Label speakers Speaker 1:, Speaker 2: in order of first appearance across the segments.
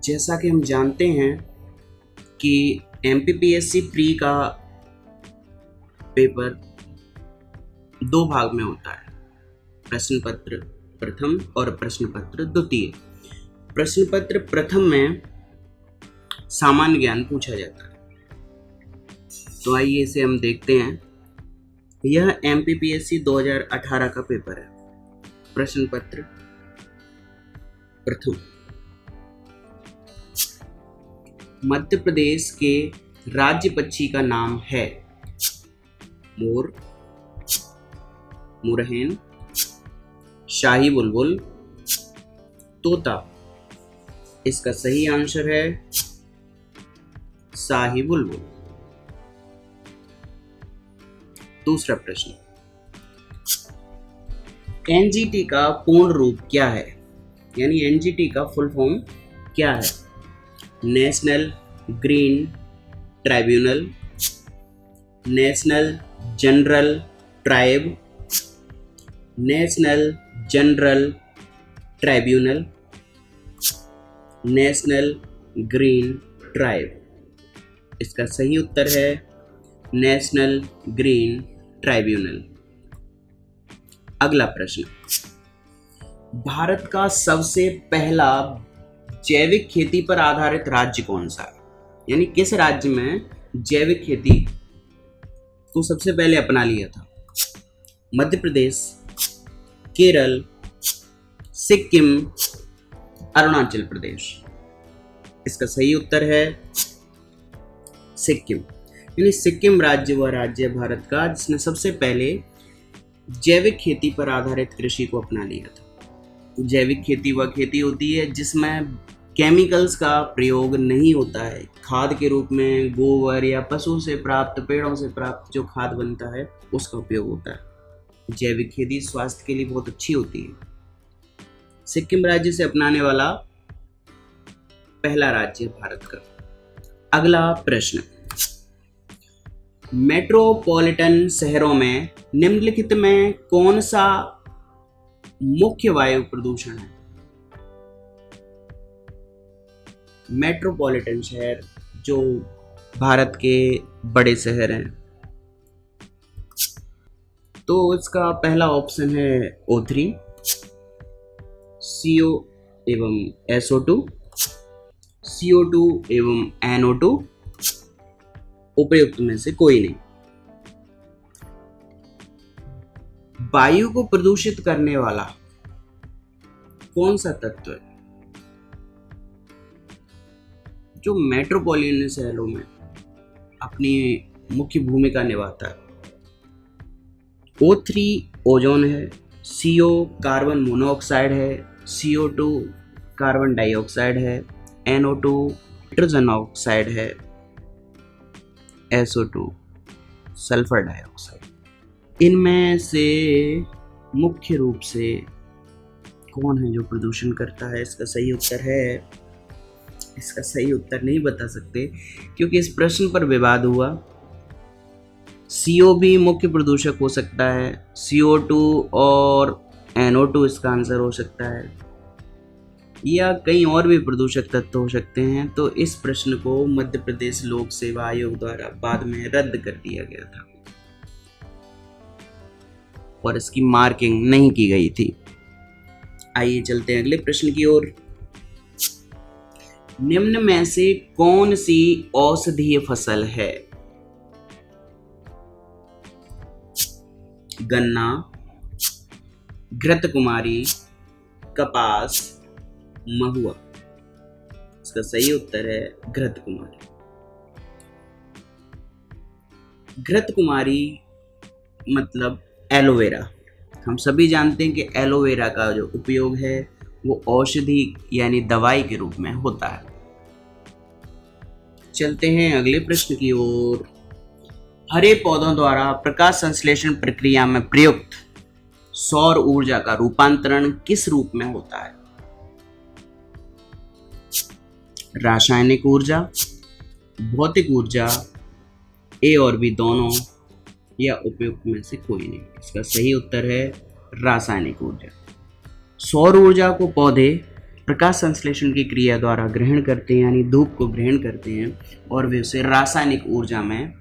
Speaker 1: जैसा कि हम जानते हैं कि एमपीपीएससी प्री का पेपर दो भाग में होता है, प्रश्न पत्र प्रथम और प्रश्न पत्र द्वितीय। प्रश्न पत्र प्रथम में सामान्य ज्ञान पूछा जाता है, तो आइए इसे हम देखते हैं। यह एमपीपीएससी 2018 का पेपर है। प्रश्न पत्र प्रथम, मध्य प्रदेश के राज्य पक्षी का नाम है मोर, मुरहैन, शाही बुलबुल, तोता। इसका सही आंसर है शाही बुलबुल। दूसरा प्रश्न, एनजीटी का पूर्ण रूप क्या है, यानी एनजीटी का फुल फॉर्म क्या है? National green tribunal, national general tribe, national general tribunal, national green tribe. इसका सही उत्तर है नेशनल ग्रीन ट्राइब्यूनल। अगला प्रश्न, भारत का सबसे पहला जैविक खेती पर आधारित राज्य कौन सा है, यानी किस राज्य में जैविक खेती को सबसे पहले अपना लिया था? मध्य प्रदेश, केरल, सिक्किम, अरुणाचल प्रदेश। इसका सही उत्तर है सिक्किम, यानी सिक्किम राज्य वह राज्य है भारत का जिसने सबसे पहले जैविक खेती पर आधारित कृषि को अपना लिया था। जैविक खेती वह खेती होती है जिसमें केमिकल्स का प्रयोग नहीं होता है। खाद के रूप में गोबर या पशु से प्राप्त, पेड़ों से प्राप्त जो खाद बनता है उसका उपयोग होता है। जैविक खेती स्वास्थ्य के लिए बहुत अच्छी होती है। सिक्किम राज्य से अपनाने वाला पहला राज्य भारत का। अगला प्रश्न, मेट्रोपॉलिटन शहरों में निम्नलिखित में कौन सा मुख्य वायु प्रदूषण है? मेट्रोपॉलिटन शहर जो भारत के बड़े शहर हैं, तो इसका पहला ऑप्शन है O3, CO एवं SO2, CO2 एवं NO2, उपयुक्त में से कोई नहीं। वायु को प्रदूषित करने वाला कौन सा तत्व है जो मेट्रोपॉलिटन शहरों में अपनी मुख्य भूमिका निभाता है? O3 ओजोन है, CO कार्बन मोनोऑक्साइड है, CO2 कार्बन डाइऑक्साइड है, NO2 नाइट्रोजन ऑक्साइड है, SO2 सल्फर डाइऑक्साइड। इनमें से मुख्य रूप से कौन है जो प्रदूषण करता है? इसका सही उत्तर है, इसका सही उत्तर नहीं बता सकते क्योंकि इस प्रश्न पर विवाद हुआ। CO भी मुख्य प्रदूषक हो सकता है, CO2 और NO2 इसका आंसर हो सकता है, या कई और भी प्रदूषक तत्व हो सकते हैं। तो इस प्रश्न को मध्य प्रदेश लोक सेवा आयोग द्वारा बाद में रद्द कर दिया गया था और इसकी मार्किंग नहीं की गई थी। आइए चलते हैं अगले प्रश्न की ओर। निम्न में से कौन सी औषधीय फसल है? गन्ना, घृतकुमारी, कपास, महुआ। इसका सही उत्तर है घृतकुमारी। घृतकुमारी मतलब एलोवेरा। हम सभी जानते हैं कि एलोवेरा का जो उपयोग है वो औषधि यानी दवाई के रूप में होता है। चलते हैं अगले प्रश्न की ओर। हरे पौधों द्वारा प्रकाश संश्लेषण प्रक्रिया में प्रयुक्त सौर ऊर्जा का रूपांतरण किस रूप में होता है? रासायनिक ऊर्जा, भौतिक ऊर्जा, A और B दोनों, या उपयुक्त में से कोई नहीं। इसका सही उत्तर है रासायनिक ऊर्जा। सौर ऊर्जा को पौधे प्रकाश संश्लेषण की क्रिया द्वारा ग्रहण करते हैं, यानी धूप को ग्रहण करते हैं और वे उसे रासायनिक ऊर्जा में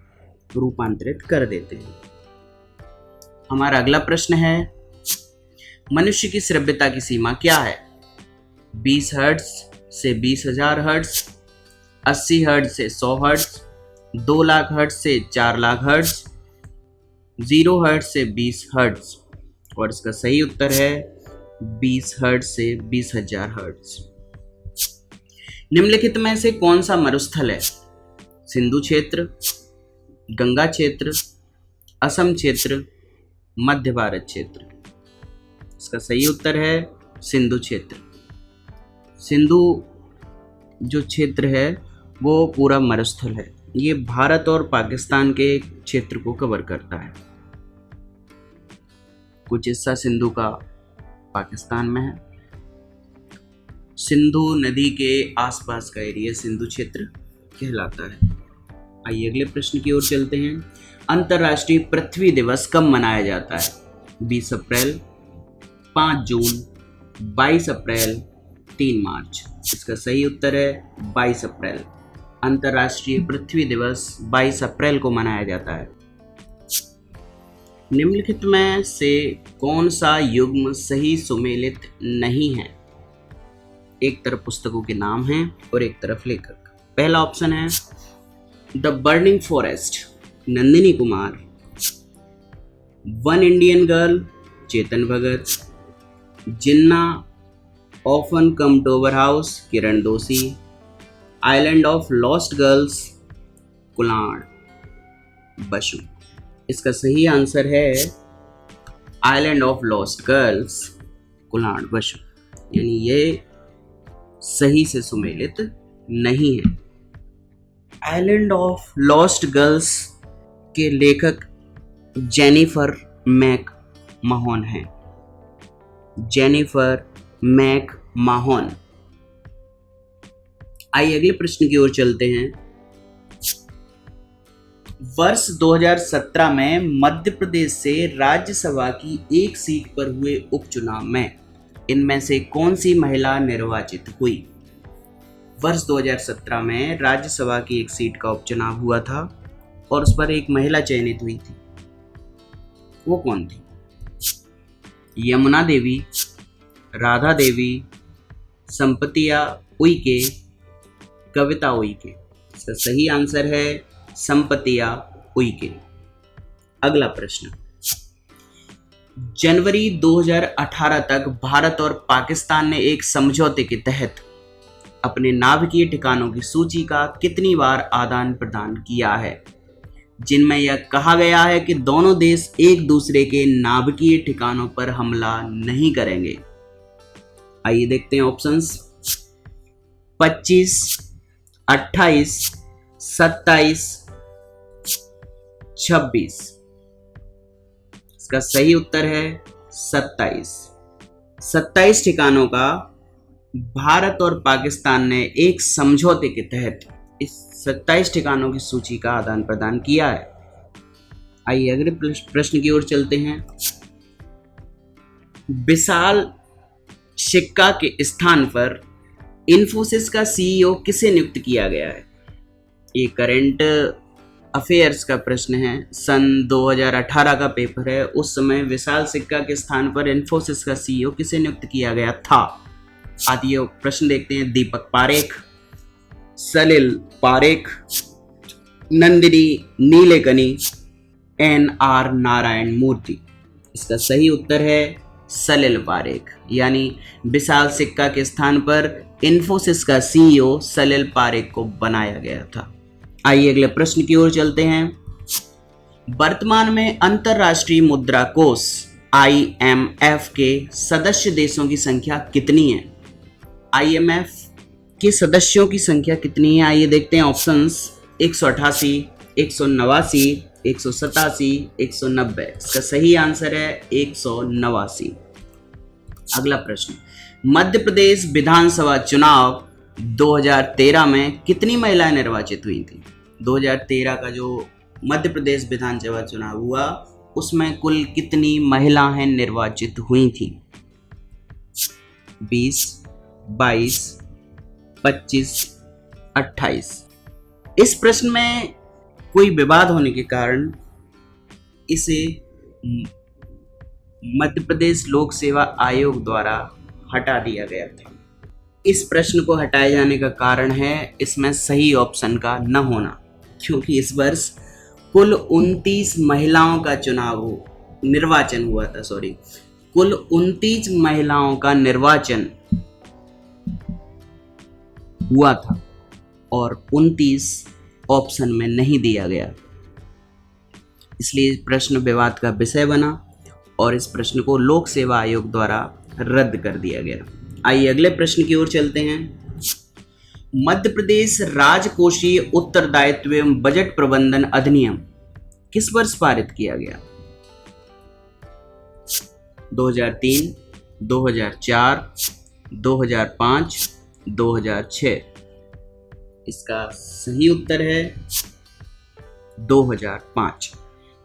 Speaker 1: रूपांतरित कर देते हैं। हमारा अगला प्रश्न है, मनुष्य की श्रव्यता की सीमा क्या है? 20 हर्ट्ज से 20,000 हर्ट्ज, 80 हर्ट्ज से 100 हर्ट्ज, 2 लाख हर्ट्ज से 4 लाख हर्ट्ज, 0 हर्ट्ज से 20 हर्ट्ज। और इसका सही उत्तर है 20 हर्ट्ज से 20,000 हर्ट्ज। निम्नलिखित में से कौन सा मरुस्थल है? सिंधु क्षेत्र, गंगा क्षेत्र, असम क्षेत्र, मध्य भारत क्षेत्र। इसका सही उत्तर है सिंधु क्षेत्र। सिंधु जो क्षेत्र है वो पूरा मरुस्थल है। ये भारत और पाकिस्तान के क्षेत्र को कवर करता है। कुछ हिस्सा सिंधु का पाकिस्तान में है। सिंधु नदी के आसपास का एरिया सिंधु क्षेत्र कहलाता है। आइए अगले प्रश्न की ओर चलते हैं। अंतर्राष्ट्रीय पृथ्वी दिवस कब मनाया जाता है? 20 अप्रैल, 5 जून, 22 अप्रैल, 3 मार्च। इसका सही उत्तर है 22 अप्रैल। अंतर्राष्ट्रीय पृथ्वी दिवस 22 अप्रैल को मनाया जाता है। निम्नलिखित में से कौन सा युग्म सही सुमेलित नहीं है? एक तरफ पुस्तकों के नाम हैं और एक तरफ लेखक। पहला ऑप्शन है the burning forest, Nandini Kumar, one Indian girl, Chetan Bhagat, Jinnah often come to our house, Kiran Doshi, island of lost girls, कुलाण बसु। इसका सही आंसर है आइलैंड ऑफ लॉस्ट गर्ल्स, कुलाण बसु, यानी ये सही से सुमेलित नहीं है। आइलैंड ऑफ लॉस्ट गर्ल्स के लेखक जेनिफर मैक माहोन हैं। Jennifer McMahon. आइए अगले प्रश्न की ओर चलते हैं। वर्ष 2017 में मध्य प्रदेश से राज्यसभा की एक सीट पर हुए उपचुनाव में इनमें से कौन सी महिला निर्वाचित हुई? वर्ष 2017 में राज्यसभा की एक सीट का उपचुनाव हुआ था और उस पर एक महिला चयनित हुई थी। वो कौन थी? यमुना देवी, राधा देवी, संपतिया उइके, कविता उइके। इसका सही आंसर है संपतिया उइके। अगला प्रश्न, जनवरी 2018 तक भारत और पाकिस्तान ने एक समझौते के तहत अपने नाभिकीय ठिकानों की सूची का कितनी बार आदान प्रदान किया है, जिनमें यह कहा गया है कि दोनों देश एक दूसरे के नाभिकीय ठिकानों पर हमला नहीं करेंगे? आइए देखते हैं ऑप्शंस। 25, 28, 27, 26। इसका सही उत्तर है 27। 27 ठिकानों का भारत और पाकिस्तान ने एक समझौते के तहत इस 27 ठिकानों की सूची का आदान प्रदान किया है। आइए अगले प्रश्न की ओर चलते हैं। विशाल सिक्का के स्थान पर इन्फोसिस का सीईओ किसे नियुक्त किया गया है? ये करंट अफेयर्स का प्रश्न है। सन 2018 का पेपर है। उस समय विशाल सिक्का के स्थान पर इन्फोसिस का सीईओ किसे नियुक्त किया गया था? आइए प्रश्न देखते हैं। दीपक पारेख, सलिल पारेख, नंदिनी नीलेकनी, NR नारायण मूर्ति। इसका सही उत्तर है सलिल पारेख, यानी विशाल सिक्का के स्थान पर इन्फोसिस का सीईओ सलिल पारेख को बनाया गया था। आइए अगले प्रश्न की ओर चलते हैं। वर्तमान में अंतर्राष्ट्रीय मुद्रा कोष IMF के सदस्य देशों की संख्या कितनी है? IMF के सदस्यों की संख्या कितनी है? आइए देखते हैं ऑप्शंस। 188, 189, 187, 190। इसका सही आंसर है 189। अगला प्रश्न, मध्य प्रदेश विधानसभा चुनाव 2013 में कितनी महिलाएं निर्वाचित हुई थी? 2013 का जो मध्य प्रदेश विधानसभा चुनाव हुआ उसमें कुल कितनी महिलाएं निर्वाचित हुई थी? 20, 22, 25, 28। इस प्रश्न में कोई विवाद होने के कारण इसे मध्य प्रदेश लोक सेवा आयोग द्वारा हटा दिया गया था। इस प्रश्न को हटाए जाने का कारण है इसमें सही ऑप्शन का न होना, क्योंकि इस वर्ष कुल 29 महिलाओं का निर्वाचन हुआ था। कुल 29 महिलाओं का निर्वाचन हुआ था और 29 ऑप्शन में नहीं दिया गया, इसलिए प्रश्न विवाद का विषय बना और इस प्रश्न को लोक सेवा आयोग द्वारा रद्द कर दिया गया। आइए अगले प्रश्न की ओर चलते हैं। मध्य प्रदेश राजकोषीय उत्तरदायित्व एवं बजट प्रबंधन अधिनियम किस वर्ष पारित किया गया? 2003, 2004, 2005, 2006। इसका सही उत्तर है 2005।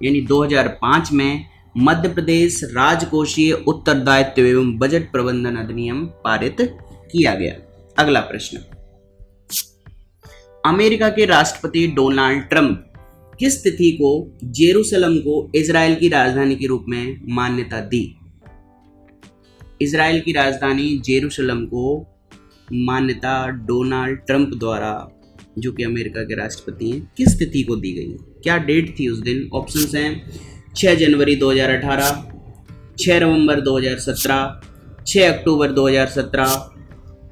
Speaker 1: यानी 2005 में मध्य प्रदेश राजकोषीय उत्तरदायित्व एवं बजट प्रबंधन अधिनियम पारित किया गया। अगला प्रश्न, अमेरिका के राष्ट्रपति डोनाल्ड ट्रंप किस तिथि को जेरूसलम को इजराइल की राजधानी के रूप में मान्यता दी? इजराइल की राजधानी जेरूसलम को मान्यता डोनाल्ड ट्रंप द्वारा, जो कि अमेरिका के राष्ट्रपति हैं, किस तिथि को दी गई? क्या डेट थी उस दिन? ऑप्शंस हैं 6 जनवरी 2018, 6 नवंबर 2017, 6 अक्टूबर 2017,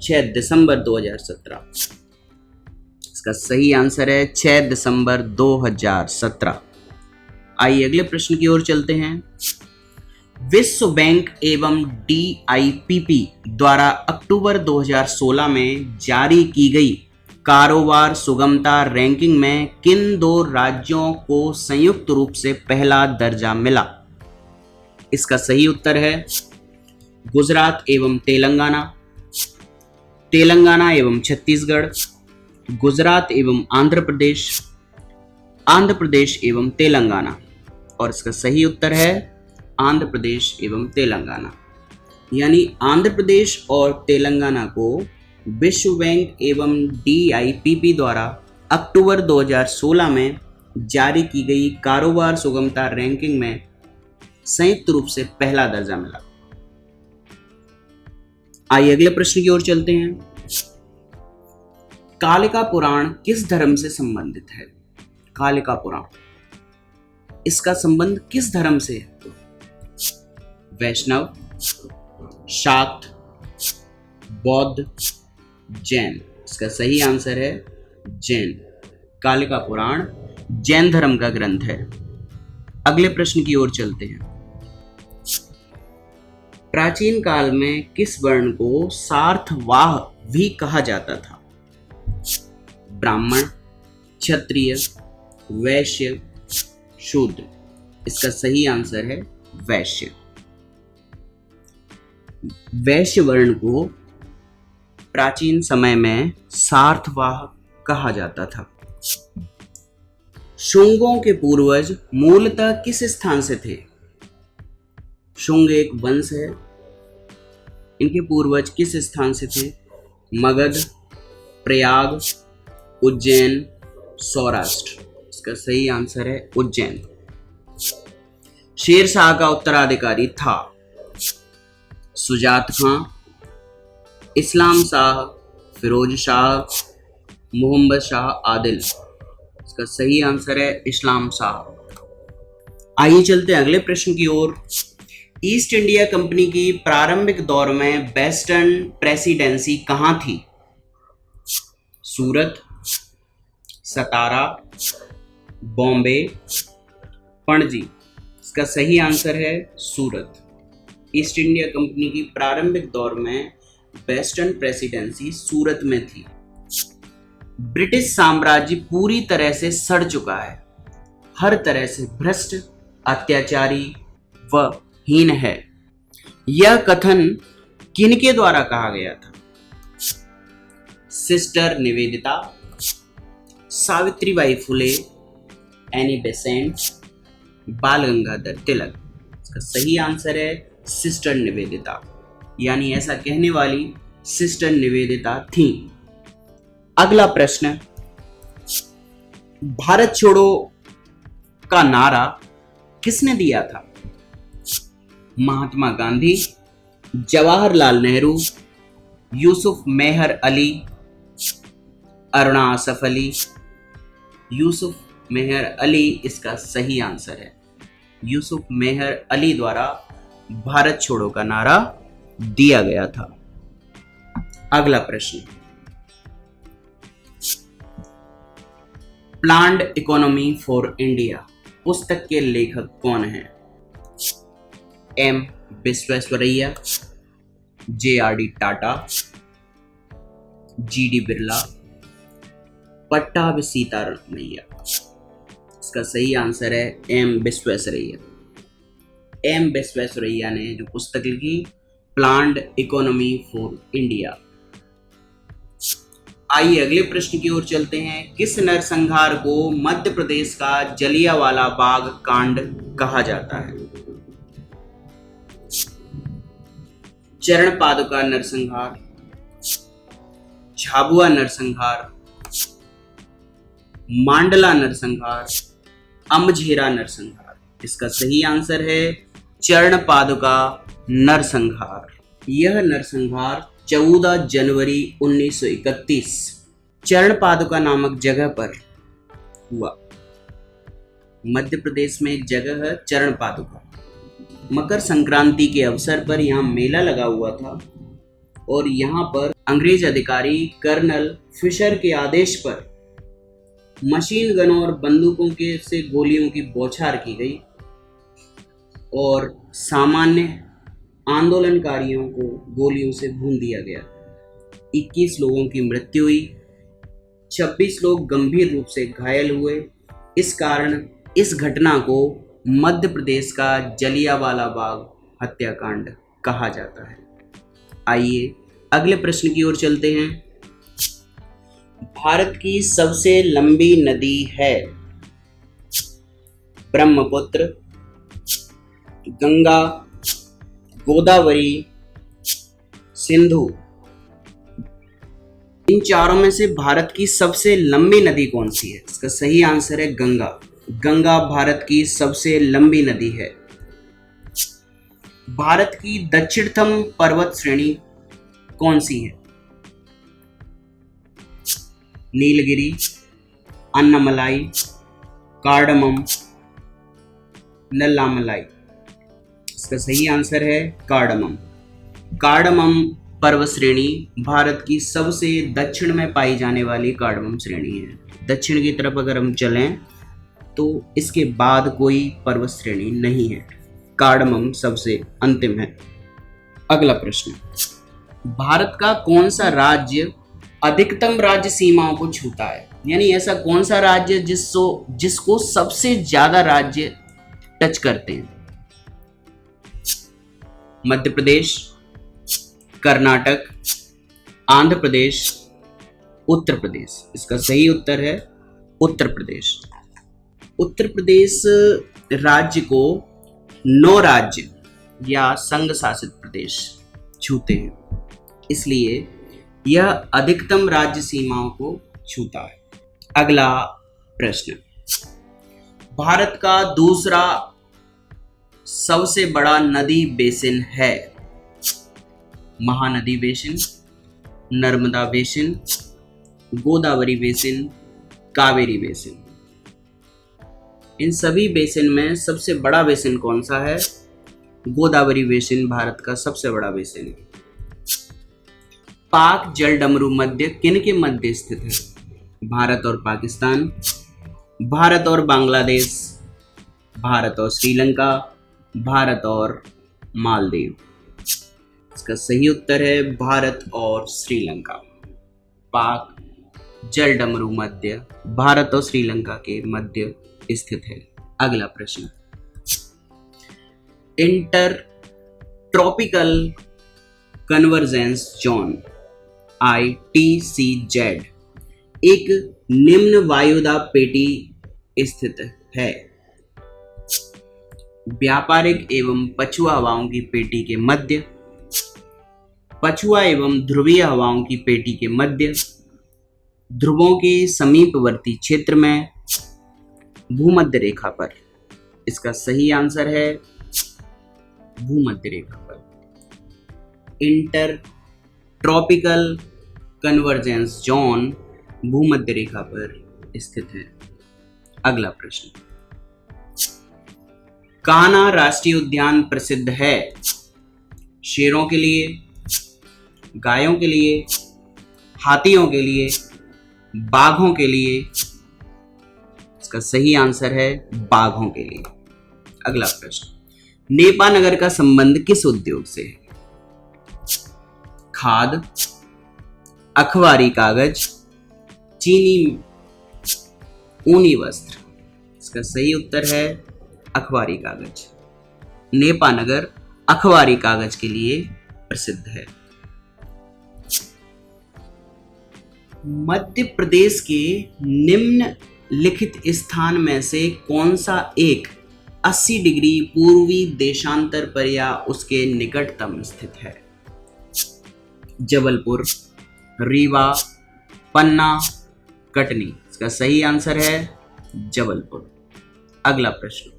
Speaker 1: 6 दिसंबर 2017। इसका सही आंसर है 6 दिसंबर 2017। आइए अगले प्रश्न की ओर चलते हैं। विश्व बैंक एवं DIPP द्वारा अक्टूबर 2016 में जारी की गई कारोबार सुगमता रैंकिंग में किन 2 राज्यों को संयुक्त रूप से पहला दर्जा मिला? इसका सही उत्तर है गुजरात एवं तेलंगाना, तेलंगाना एवं छत्तीसगढ़, गुजरात एवं आंध्र प्रदेश, आंध्र प्रदेश एवं तेलंगाना। और इसका सही उत्तर है आंध्र प्रदेश एवं तेलंगाना। यानी आंध्र प्रदेश और तेलंगाना को विश्व बैंक एवं DIPP द्वारा अक्टूबर 2016 में जारी की गई कारोबार सुगमता रैंकिंग में संयुक्त रूप से पहला दर्जा मिला। आइए अगले प्रश्न की ओर चलते हैं। कालिका पुराण किस धर्म से संबंधित है? कालिका पुराण, इसका संबंध किस धर्म से है? वैष्णव, शाक्त, बौद्ध, जैन। इसका सही आंसर है जैन। कालिका पुराण जैन धर्म का ग्रंथ है। अगले प्रश्न की ओर चलते हैं। प्राचीन काल में किस वर्ण को सार्थवाह भी कहा जाता था? ब्राह्मण, क्षत्रिय, वैश्य, शूद्र। इसका सही आंसर है वैश्य। वैश्य वर्ण को प्राचीन समय में सार्थवाह कहा जाता था। शुंगों के पूर्वज मूलतः किस स्थान से थे? शुंग एक वंश है। इनके पूर्वज किस स्थान से थे? मगध, प्रयाग, उज्जैन, सौराष्ट्र। इसका सही आंसर है उज्जैन। शेर शाह का उत्तराधिकारी था सुजात खां, इस्लाम शाह, फिरोज शाह, मोहम्मद शाह आदिल। इसका सही आंसर है इस्लाम शाह। आइए चलते हैं अगले प्रश्न की ओर। ईस्ट इंडिया कंपनी की प्रारंभिक दौर में वेस्टर्न प्रेसिडेंसी कहां थी? सूरत, सतारा, बॉम्बे, पणजी। इसका सही आंसर है सूरत। ईस्ट इंडिया कंपनी की प्रारंभिक दौर में वेस्टर्न प्रेसिडेंसी सूरत में थी। ब्रिटिश साम्राज्य पूरी तरह से सड़ चुका है, हर तरह से भ्रष्ट, अत्याचारी व हीन है। यह कथन किनके द्वारा कहा गया था? Sister Nivedita, Savitribai Phule, Annie Besant, बाल गंगाधर तिलक। इसका सही आंसर है सिस्टर निवेदिता। यानी ऐसा कहने वाली सिस्टर निवेदिता थी। अगला प्रश्न, भारत छोड़ो का नारा किसने दिया था? महात्मा गांधी, जवाहरलाल नेहरू, यूसुफ मेहर अली, अरुणा आसफ अली। यूसुफ मेहर अली इसका सही आंसर है। यूसुफ मेहर अली द्वारा भारत छोड़ो का नारा दिया गया था। अगला प्रश्न, प्लान्ड इकोनॉमी फॉर इंडिया पुस्तक के लेखक कौन हैं? M Visvesvaraya, JRD Tata, GD Birla, Pattabhi Sitaramayya. इसका सही आंसर है एम विश्वेश्वरैया। एम विश्वेश्वरैया ने जो पुस्तक लिखी प्लान्ड इकोनॉमी फॉर इंडिया। आइए अगले प्रश्न की ओर चलते हैं। किस नरसंहार को मध्य प्रदेश का जलियांवाला बाग कांड कहा जाता है? चरण पादुका नरसंहार, झाबुआ नरसंहार, मांडला नरसंहार, अमझेरा नरसंहार। इसका सही आंसर है चरण पादुका नरसंहार। यह नरसंहार 14 जनवरी 1931 चरण पादुका नामक जगह पर हुआ। मध्य प्रदेश में एक जगह है चरण पादुका। मकर संक्रांति के अवसर पर यहाँ मेला लगा हुआ था और यहाँ पर अंग्रेज अधिकारी कर्नल फिशर के आदेश पर मशीन गन और बंदूकों के से गोलियों की बौछार की गई और सामान्य आंदोलनकारियों को गोलियों से भून दिया गया। 21 लोगों की मृत्यु हुई, 26 लोग गंभीर रूप से घायल हुए। इस कारण इस घटना को मध्य प्रदेश का जलियांवाला बाग हत्याकांड कहा जाता है। आइए अगले प्रश्न की ओर चलते हैं। भारत की सबसे लंबी नदी है? ब्रह्मपुत्र, गंगा, गोदावरी, सिंधु। इन चारों में से भारत की सबसे लंबी नदी कौन सी है? इसका सही आंसर है गंगा। गंगा भारत की सबसे लंबी नदी है। भारत की दक्षिणतम पर्वत श्रेणी कौन सी है? नीलगिरी, अन्नामलाई, कार्डमम, नल्लामलाई। इसका सही आंसर है कार्डमम। कार्डमम पर्वत श्रेणी भारत की सबसे दक्षिण में पाई जाने वाली कार्डमम श्रेणी है। दक्षिण की तरफ अगर हम चलें तो इसके बाद कोई पर्वत श्रेणी नहीं है। कार्डमम सबसे अंतिम है। अगला प्रश्न, भारत का कौन सा राज्य अधिकतम राज्य सीमाओं को छूता है? यानी ऐसा कौन सा राज्य जिसको सबसे ज्यादा राज्य टच करते हैं? मध्य प्रदेश, कर्नाटक, आंध्र प्रदेश, उत्तर प्रदेश। इसका सही उत्तर है उत्तर प्रदेश। उत्तर प्रदेश राज्य को 9 राज्य या संघ शासित प्रदेश छूते हैं, इसलिए यह अधिकतम राज्य सीमाओं को छूता है। अगला प्रश्न, भारत का दूसरा सबसे बड़ा नदी बेसिन है? Mahanadi basin, Narmada basin, Godavari basin, Kaveri basin. इन सभी बेसिन में सबसे बड़ा बेसिन कौन सा है? गोदावरी बेसिन भारत का सबसे बड़ा बेसिन है। पाक जल डमरू मध्य किन के मध्य स्थित है? भारत और पाकिस्तान, भारत और बांग्लादेश, भारत और श्रीलंका, भारत और मालदीव। इसका सही उत्तर है भारत और श्रीलंका। पाक जल डमरू मध्य भारत और श्रीलंका के मध्य स्थित है। अगला प्रश्न, inter tropical convergence zone ITCZ एक निम्न वायुदाब पेटी स्थित है। व्यापारिक एवं पछुआ हवाओं की पेटी के मध्य, पछुआ एवं ध्रुवीय हवाओं की पेटी के मध्य, ध्रुवों के समीपवर्ती क्षेत्र में, भूमध्य रेखा पर। इसका सही आंसर है भूमध्य रेखा पर। इंटर ट्रॉपिकल कन्वर्जेंस जोन भूमध्य रेखा पर स्थित है। अगला प्रश्न, कान्हा राष्ट्रीय उद्यान प्रसिद्ध है शेरों के लिए, गायों के लिए, हाथियों के लिए, बाघों के लिए। इसका सही आंसर है बाघों के लिए। अगला प्रश्न, नेपानगर का संबंध किस उद्योग से है? खाद, अखबारी कागज, चीनी, ऊनी वस्त्र। इसका सही उत्तर है अखबारी कागज। नेपानगर अखबारी कागज के लिए प्रसिद्ध है। मध्य प्रदेश के निम्नलिखित स्थान में से कौन सा एक 80 डिग्री पूर्वी देशांतर पर या उसके निकटतम स्थित है? जबलपुर, रीवा, पन्ना, कटनी। इसका सही आंसर है जबलपुर। अगला प्रश्न,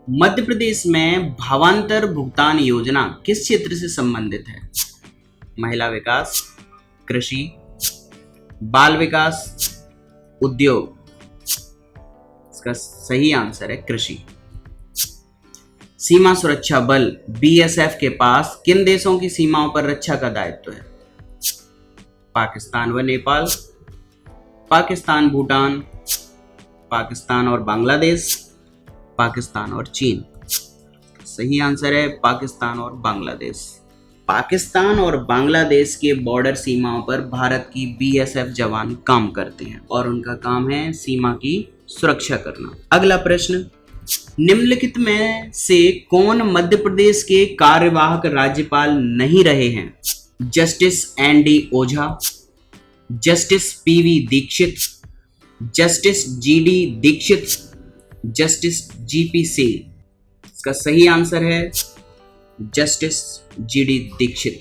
Speaker 1: मध्य प्रदेश में भावांतर भुगतान योजना किस क्षेत्र से संबंधित है? महिला विकास, कृषि, बाल विकास, उद्योग। इसका सही आंसर है कृषि। सीमा सुरक्षा बल बीएसएफ के पास किन देशों की सीमाओं पर रक्षा का दायित्व है? पाकिस्तान व नेपाल, पाकिस्तान भूटान, पाकिस्तान और बांग्लादेश, पाकिस्तान और चीन। सही आंसर है पाकिस्तान और बांग्लादेश। पाकिस्तान और बांग्लादेश के बॉर्डर सीमाओं पर भारत की बीएसएफ जवान काम करते हैं और उनका काम है सीमा की सुरक्षा करना। अगला प्रश्न, निम्नलिखित में से कौन मध्य प्रदेश के कार्यवाहक राज्यपाल नहीं रहे हैं? Justice ND Ojha, justice PV Dixit, justice GD Dixit, justice GP Singh. इसका सही आंसर है जस्टिस जीडी दीक्षित।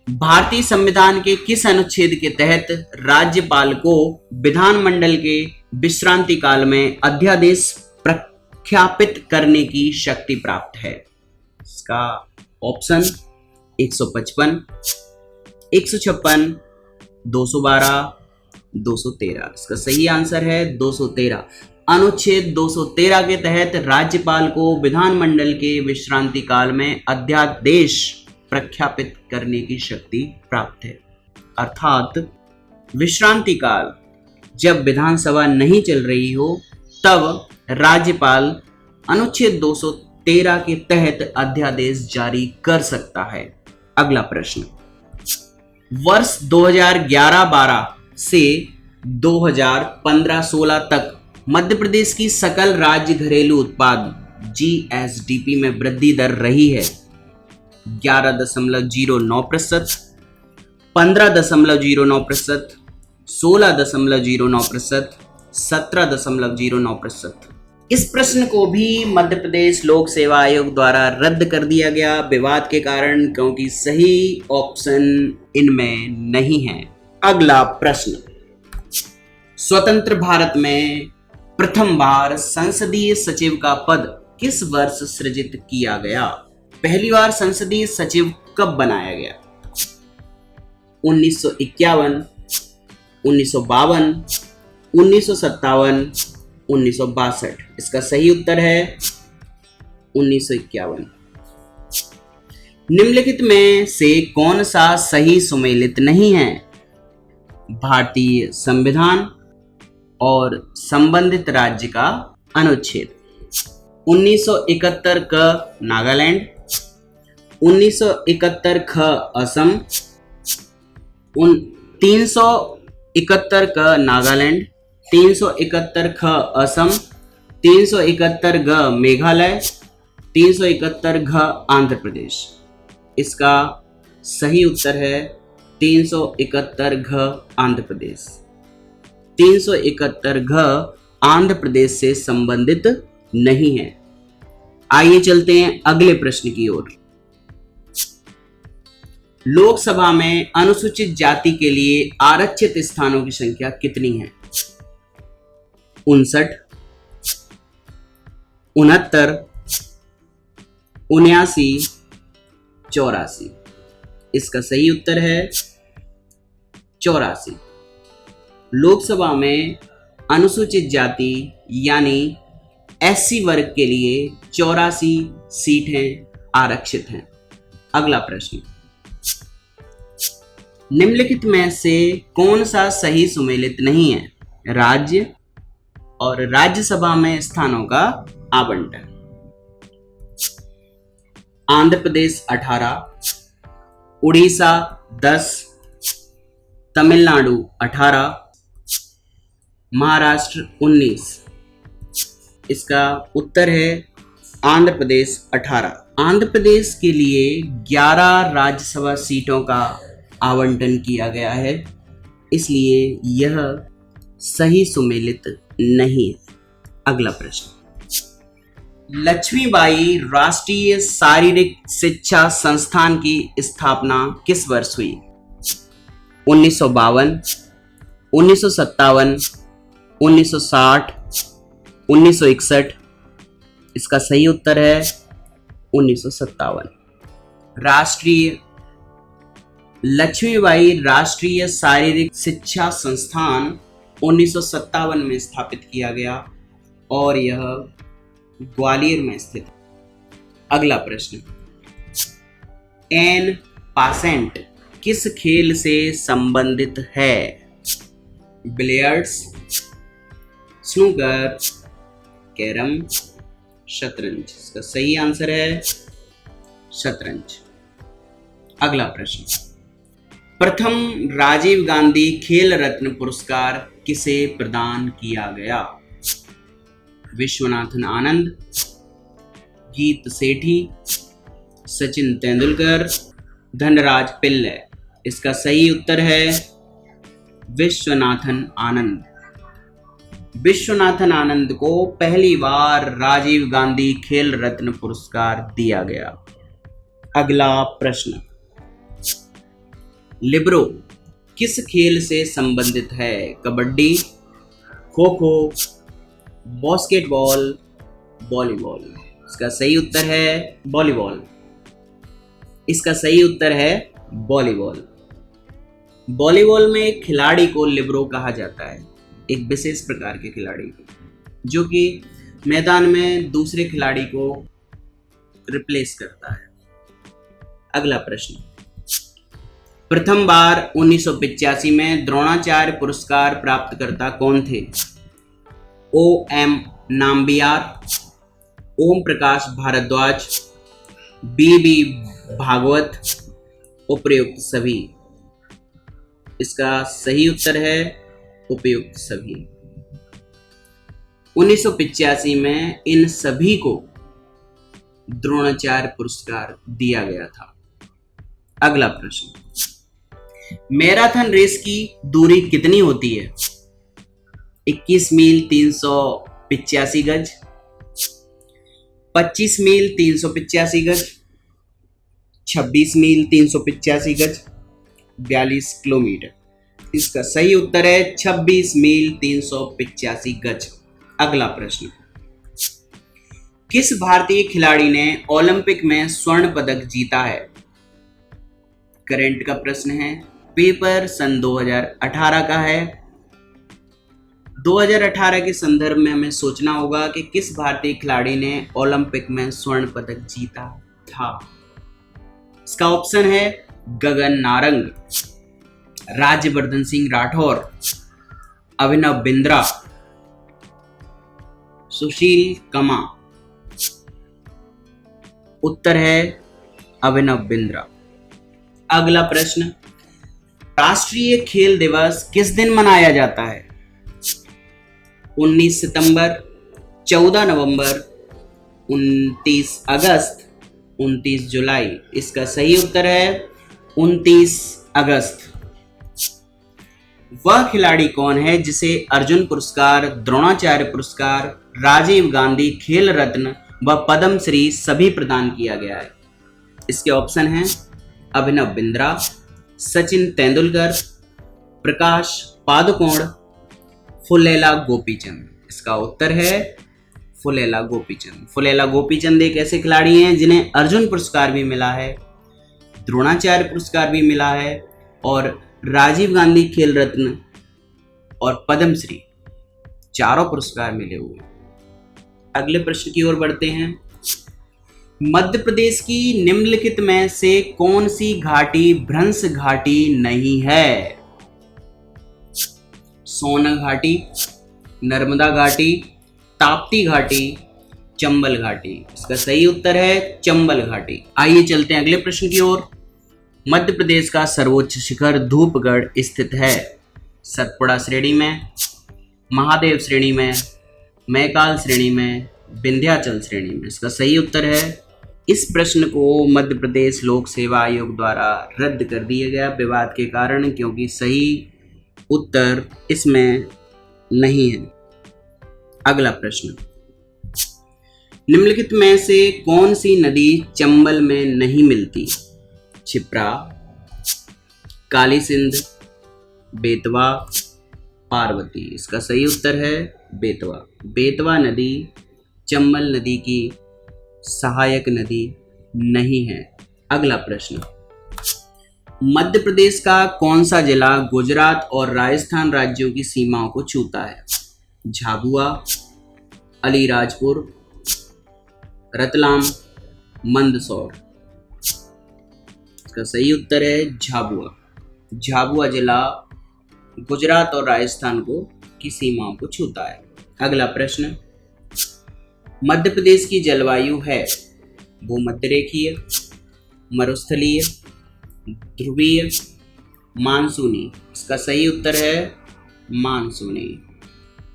Speaker 1: भारतीय संविधान के किस अनुच्छेद के तहत राज्यपाल को विधानमंडल के विश्रांति काल में अध्यादेश प्रख्यापित करने की शक्ति प्राप्त है? इसका ऑप्शन 155, 156, 212, 213। इसका सही आंसर है 213। अनुच्छेद 213 के तहत राज्यपाल को विधानमंडल के विश्रांति काल में अध्यादेश प्रख्यापित करने की शक्ति प्राप्त है। अर्थात विश्रांति काल जब विधानसभा नहीं चल रही हो तब राज्यपाल अनुच्छेद 213 के तहत अध्यादेश जारी कर सकता है। अगला प्रश्न, वर्ष 2011-12 से 2015-16 तक मध्य प्रदेश की सकल राज्य घरेलू उत्पाद जीएसडीपी में वृद्धि दर रही है 11.09%, 15.09%, 16.09%, 17.09%। इस प्रश्न को भी मध्य प्रदेश लोक सेवा आयोग द्वारा रद्द कर दिया गया विवाद के कारण, क्योंकि सही ऑप्शन इनमें नहीं है। अगला प्रश्न, स्वतंत्र भारत में प्रथम बार संसदीय सचिव का पद किस वर्ष सृजित किया गया? पहली बार संसदीय सचिव कब बनाया गया? 1951, 1952, 1957, 1962। इसका सही उत्तर है 1951। निम्नलिखित में से कौन सा सही सुमेलित नहीं है? भारतीय संविधान और संबंधित राज्य का अनुच्छेद। 1971 का नागालैंड, 1971 ख असम, 371 का नागालैंड, 371 ख असम, 371 ग मेघालय, 371 घ आंध्र प्रदेश। इसका सही उत्तर है 371 घ आंध्र प्रदेश। 371 घ आंध्र प्रदेश से संबंधित नहीं है। आइए चलते हैं अगले प्रश्न की ओर। लोकसभा में अनुसूचित जाति के लिए आरक्षित स्थानों की संख्या कितनी है? 59, 69, 79, 84। इसका सही उत्तर है 84। लोकसभा में अनुसूचित जाति यानी एससी वर्ग के लिए 84 सीटें आरक्षित हैं। अगला प्रश्न, निम्नलिखित में से कौन सा सही सुमेलित नहीं है? राज्य और राज्यसभा में स्थानों का आवंटन। आंध्र प्रदेश 18, उड़ीसा 10, तमिलनाडु 18, महाराष्ट्र 19। इसका उत्तर है आंध्र प्रदेश 18। आंध्र प्रदेश के लिए 11 राज्यसभा सीटों का आवंटन किया गया है, इसलिए यह सही सुमेलित नहीं है। अगला प्रश्न, लक्ष्मीबाई राष्ट्रीय शारीरिक शिक्षा संस्थान की स्थापना किस वर्ष हुई? 1952, 1957, 1960, 1961। इसका सही उत्तर है 1957। लक्ष्मीबाई राष्ट्रीय शारीरिक शिक्षा संस्थान 1957 में स्थापित किया गया और यह ग्वालियर में स्थित है। अगला प्रश्न, एन पासेंट किस खेल से संबंधित है? बिलियर्ड्स, स्नूकर, कैरम, शतरंज। इसका सही आंसर है शतरंज। अगला प्रश्न, प्रथम राजीव गांधी खेल रत्न पुरस्कार किसे प्रदान किया गया? विश्वनाथन आनंद, गीत सेठी, सचिन तेंदुलकर, धनराज पिल्लै। इसका सही उत्तर है विश्वनाथन आनंद। विश्वनाथन आनंद को पहली बार राजीव गांधी खेल रत्न पुरस्कार दिया गया। अगला प्रश्न, लिब्रो किस खेल से संबंधित है? Kabaddi, kho kho, basketball, volleyball. इसका सही उत्तर है वॉलीबॉल। इसका सही उत्तर है वॉलीबॉल। वॉलीबॉल में एक खिलाड़ी को लिब्रो कहा जाता है, एक विशेष प्रकार के खिलाड़ी को, जो कि मैदान में दूसरे खिलाड़ी को रिप्लेस करता है। अगला प्रश्न, प्रथम बार 1985 में द्रोणाचार्य पुरस्कार प्राप्तकर्ता कौन थे? O.M. नाम्बियार, ओम प्रकाश भारद्वाज, B.B. भागवत, उपयुक्त सभी। इसका सही उत्तर है उपयुक्त सभी। 1985 में इन सभी को द्रोणाचार्य पुरस्कार दिया गया था। अगला प्रश्न, मैराथन रेस की दूरी कितनी होती है? 21 मील 385 गज, 25 मील 385 गज, 26 मील 385 गज, 42 किलोमीटर। इसका सही उत्तर है 26 मील 385 गज। अगला प्रश्न, किस भारतीय खिलाड़ी ने ओलंपिक में स्वर्ण पदक जीता है? करंट का प्रश्न है, पेपर सन 2018 का है। 2018 के संदर्भ में हमें सोचना होगा कि किस भारतीय खिलाड़ी ने ओलंपिक में स्वर्ण पदक जीता था। इसका ऑप्शन है गगन नारंग, राज्यवर्धन सिंह राठौर, अभिनव बिंद्रा, सुशील कमा। उत्तर है अभिनव बिंद्रा। अगला प्रश्न, राष्ट्रीय खेल दिवस किस दिन मनाया जाता है? 19 सितंबर, 14 नवंबर, 29 अगस्त, 29 जुलाई। इसका सही उत्तर है 29 अगस्त। वह खिलाड़ी कौन है जिसे अर्जुन पुरस्कार, द्रोणाचार्य पुरस्कार, राजीव गांधी खेल रत्न व पद्म श्री सभी प्रदान किया गया है? इसके ऑप्शन हैं अभिनव बिंद्रा, सचिन तेंदुलकर, प्रकाश पादुकोण, फुलेला गोपीचंद। इसका उत्तर है फुलेला गोपीचंद। फुलेला गोपीचंद एक ऐसे खिलाड़ी हैं जिन्हें अर्जुन पुरस्कार भी मिला है, द्रोणाचार्य पुरस्कार भी मिला है और राजीव गांधी खेल रत्न और पद्मश्री चारों पुरस्कार मिले हुए। अगले प्रश्न की ओर बढ़ते हैं। मध्य प्रदेश की निम्नलिखित में से कौन सी घाटी भ्रंश घाटी नहीं है? सोन घाटी, नर्मदा घाटी, ताप्ती घाटी, चंबल घाटी। इसका सही उत्तर है चंबल घाटी। आइए चलते हैं अगले प्रश्न की ओर। मध्य प्रदेश का सर्वोच्च शिखर धूपगढ़ स्थित है? सतपुड़ा श्रेणी में, महादेव श्रेणी में, मैकाल श्रेणी में, विंध्याचल श्रेणी में। इसका सही उत्तर है, इस प्रश्न को मध्य प्रदेश लोक सेवा आयोग द्वारा रद्द कर दिया गया विवाद के कारण, क्योंकि सही उत्तर इसमें नहीं है। अगला प्रश्न, निम्नलिखित में से कौन सी नदी चंबल में नहीं मिलती? क्षिप्रा, काली सिंध, बेतवा, पार्वती। इसका सही उत्तर है बेतवा। बेतवा नदी चंबल नदी की सहायक नदी नहीं है। अगला प्रश्न, मध्य प्रदेश का कौन सा जिला गुजरात और राजस्थान राज्यों की सीमाओं को छूता है? झाबुआ, अलीराजपुर, रतलाम, मंदसौर। इसका सही उत्तर है झाबुआ। झाबुआ जिला गुजरात और राजस्थान की सीमाओं को छूता है। अगला प्रश्न, मध्य प्रदेश की जलवायु है भूमध्यरेखीय, मरुस्थलीय, ध्रुवीय, मानसूनी। इसका सही उत्तर है मानसूनी।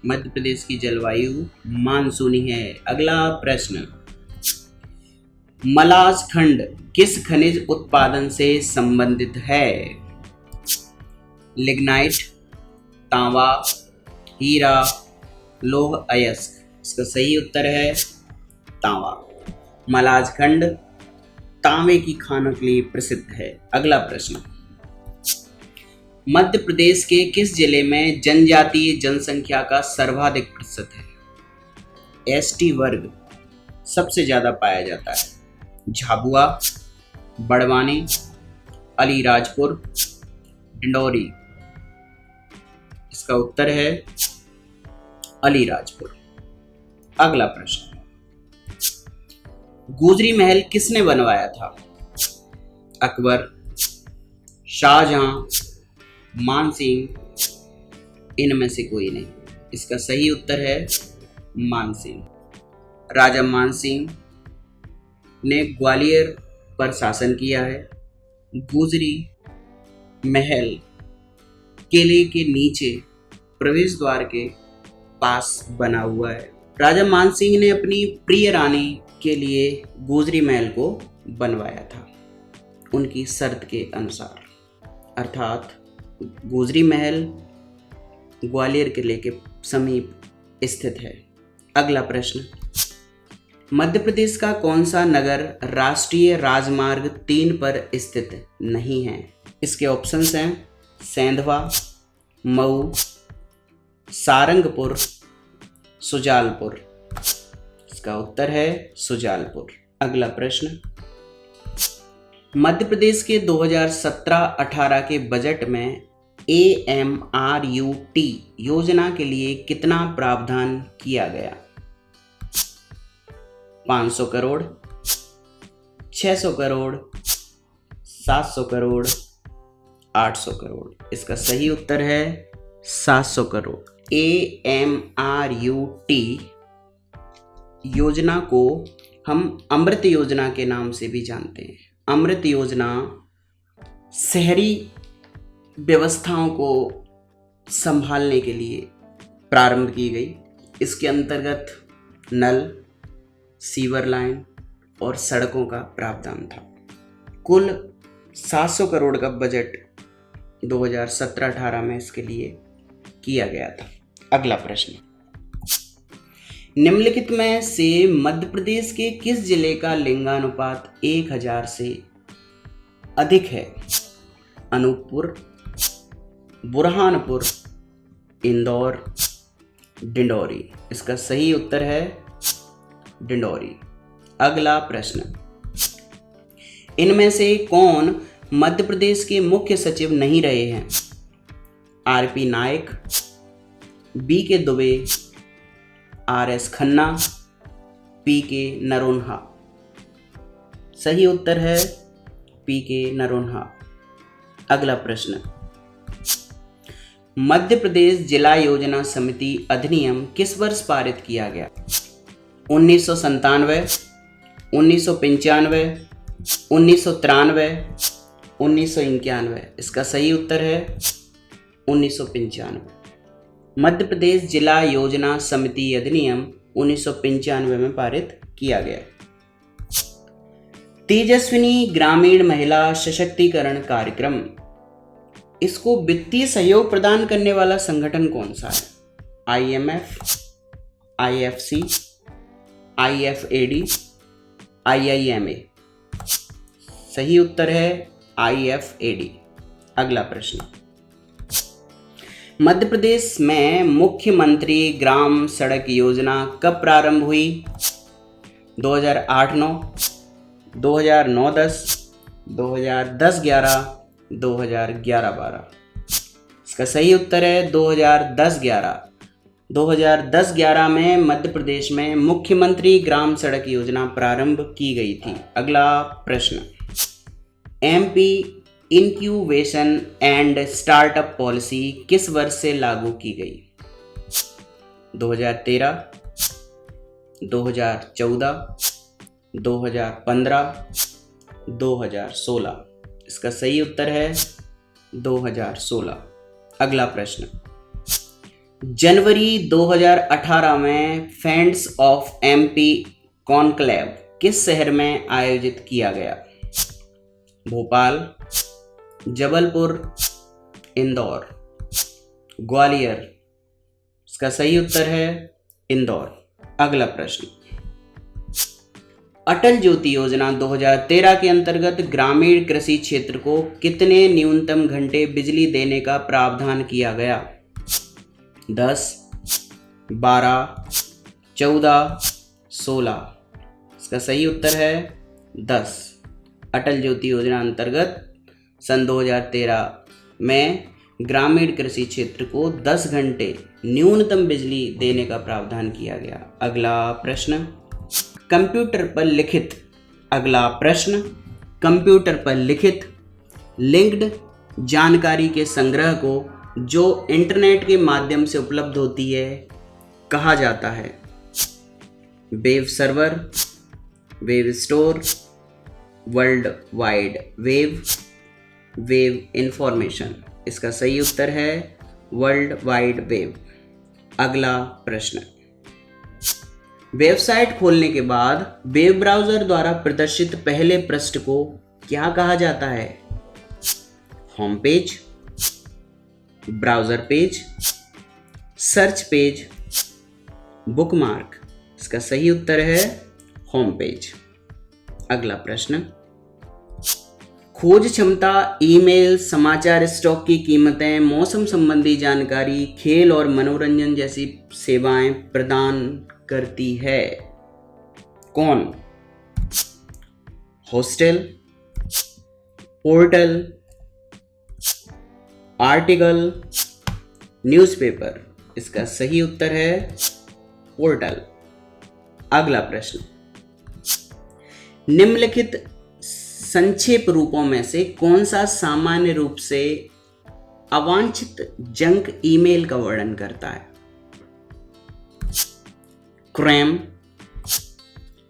Speaker 1: मध्य प्रदेश की जलवायु मानसूनी है। अगला प्रश्न, मलाज खंड किस खनिज उत्पादन से संबंधित है? लिग्नाइट, तांबा, हीरा, लौह अयस्क। इसका सही उत्तर है तांबा। मलाज खंड तांबे की खानों के लिए प्रसिद्ध है। अगला प्रश्न, मध्य प्रदेश के किस जिले में जनजातीय जनसंख्या का सर्वाधिक प्रतिशत है? एसटी वर्ग सबसे ज्यादा पाया जाता है। झाबुआ, बड़वानी, अलीराजपुर, डिंडौरी। इसका उत्तर है अलीराजपुर। अगला प्रश्न, गुजरी महल किसने बनवाया था? अकबर, शाहजहां, मानसिंह, इनमें से कोई नहीं। इसका सही उत्तर है मानसिंह। राजा मानसिंह ने ग्वालियर पर शासन किया है। गुजरी महल किले के नीचे प्रवेश द्वार के पास बना हुआ है। राजा मानसिंह ने अपनी प्रिय रानी के लिए गुजरी महल को बनवाया था उनकी शर्त के अनुसार, अर्थात गुजरी महल ग्वालियर किले के समीप स्थित है। अगला प्रश्न, मध्य प्रदेश का कौन सा नगर राष्ट्रीय राजमार्ग 3 पर स्थित नहीं है? इसके ऑप्शंस हैं सेंधवा, मऊ, सारंगपुर, सुजालपुर। इसका उत्तर है सुजालपुर। अगला प्रश्न, मध्य प्रदेश के 2017-18 के बजट में AMRUT योजना के लिए कितना प्रावधान किया गया? 500 करोड़, 600 करोड़, 700 करोड़, 800 करोड़। इसका सही उत्तर है 700 करोड़। AMRUT योजना को हम अमृत योजना के नाम से भी जानते हैं। अमृत योजना शहरी व्यवस्थाओं को संभालने के लिए प्रारंभ की गई। इसके अंतर्गत नल, सीवर लाइन और सड़कों का प्रावधान था। कुल 700 करोड़ का बजट 2017-18 में इसके लिए किया गया था। अगला प्रश्न, निम्नलिखित में से मध्य प्रदेश के किस जिले का लिंगानुपात 1000 से अधिक है? अनूपपुर, बुरहानपुर, इंदौर, डिंडौरी। इसका सही उत्तर है डिंडौरी। अगला प्रश्न, इनमें से कौन मध्य प्रदेश के मुख्य सचिव नहीं रहे हैं? आरपी नायक, बी के दुबे, आरएस खन्ना, पी के नरोन्हा। सही उत्तर है पी के नरोन्हा। अगला प्रश्न, मध्य प्रदेश जिला योजना समिति अधिनियम किस वर्ष पारित किया गया? 1997, 1995, 1993, 1991। इसका सही उत्तर है 1995। मध्य प्रदेश जिला योजना समिति अधिनियम 1995 में पारित किया गया। तेजस्विनी ग्रामीण महिला सशक्तिकरण कार्यक्रम, इसको वित्तीय सहयोग प्रदान करने वाला संगठन कौन सा है? IMF, IFC, IFAD, IIMA। सही उत्तर है IFAD। अगला प्रश्न, मध्य प्रदेश में मुख्यमंत्री ग्राम सड़क योजना कब प्रारंभ हुई? 2008-9, 2009-10, 2010-11, 2011-12। इसका सही उत्तर है 2010-11। 2010-11 में मध्य प्रदेश में मुख्यमंत्री ग्राम सड़क योजना प्रारंभ की गई थी। अगला प्रश्न, MP incubation and startup policy किस वर्ष से लागू की गई? 2013, 2014, 2015, 2016। इसका सही उत्तर है 2016। अगला प्रश्न, जनवरी 2018 में फ्रेंड्स ऑफ MP कॉन्क्लेव किस शहर में आयोजित किया गया? भोपाल, जबलपुर, इंदौर, ग्वालियर। इसका सही उत्तर है इंदौर। अगला प्रश्न, अटल ज्योति योजना 2013 के अंतर्गत ग्रामीण कृषि क्षेत्र को कितने न्यूनतम घंटे बिजली देने का प्रावधान किया गया? 10, 12, 14, 16। इसका सही उत्तर है 10। अटल ज्योति योजना अंतर्गत सन 2013 में ग्रामीण कृषि क्षेत्र को 10 घंटे न्यूनतम बिजली देने का प्रावधान किया गया। अगला प्रश्न, कंप्यूटर पर लिखित लिंक्ड जानकारी के संग्रह को जो इंटरनेट के माध्यम से उपलब्ध होती है कहा जाता है? Web server, web store, world wide web, web information. इसका सही उत्तर है वर्ल्ड वाइड वेब। अगला प्रश्न, वेबसाइट खोलने के बाद वेब ब्राउज़र द्वारा प्रदर्शित पहले पृष्ठ को क्या कहा जाता है? Home page, browser page, search page, bookmark. इसका सही उत्तर है होम पेज। अगला प्रश्न, खोज क्षमता ईमेल, समाचार स्टॉक की कीमतें, मौसम संबंधी जानकारी, खेल और मनोरंजन जैसी सेवाएं प्रदान करती है कौन? Hostel, portal, article, newspaper. इसका सही उत्तर है पोर्टल। अगला प्रश्न, निम्नलिखित संक्षेप रूपों में से कौन सा सामान्य रूप से अवांछित जंक ईमेल का वर्णन करता है? Cram,